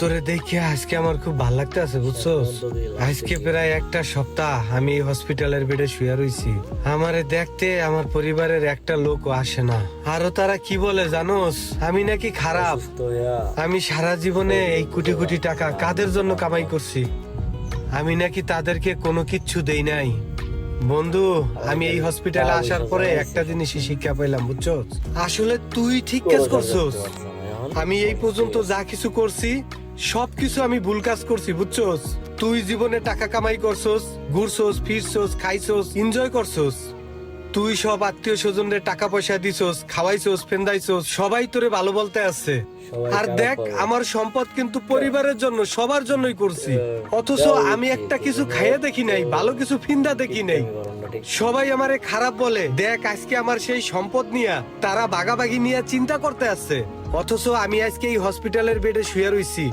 তোরে দেখে আজকে আমার খুব ভালো লাগতে আছে বুঝছস। আজকে প্রায় একটা সপ্তাহ আমি এই হসপিটালের বেডে শুয়ে রইছি। আমারে দেখতে আমার পরিবারের একটা লোকও আসে না। আরো তারা কি বলে জানোস, আমি নাকি খারাপ। আমি সারা জীবনে এই কোটি কোটি টাকা কাদের জন্য কামাই করছি, আমি নাকি তাদেরকে কোনো কিচ্ছু দেই নাই। বন্ধু, আমি এই হসপিটালে আসার পরে একটা জিনিসই শিক্ষা পেলাম বুঝছস, আসলে তুই ঠিক কাজ করছস। আমি এই পর্যন্ত যা কিছু করছি সবকিছু আমি ভুল কাজ করছি বুঝছস। তুই জীবনে টাকা কামাই করছস, ঘুরছস, ফিরছস, খাইছস, এনজয় করছস। তুই সব আত্মীয় স্বজনদের টাকা পয়সা দিছস, খাওয়াইছস, ফেন্দাইছস, সবাই তোরে ভালো বলতে আসছে। আর দেখ, আমার সম্পদ কিন্তু পরিবারের জন্য, সবার জন্যই করছি। অথচ আমি একটা কিছু খাইয়ে দেখি নাই, ভালো কিছু ফিন্দা দেখি নাই। সবাই আমারে খারাপ বলে। দেখ আজকে আমার সেই সম্পদ নিয়ে তারা ভাগাভাগি নিয়ে চিন্তা করতে আসছে, অথচ আমি আজকে এই হসপিটালের বেডে শুয়ে রইছি।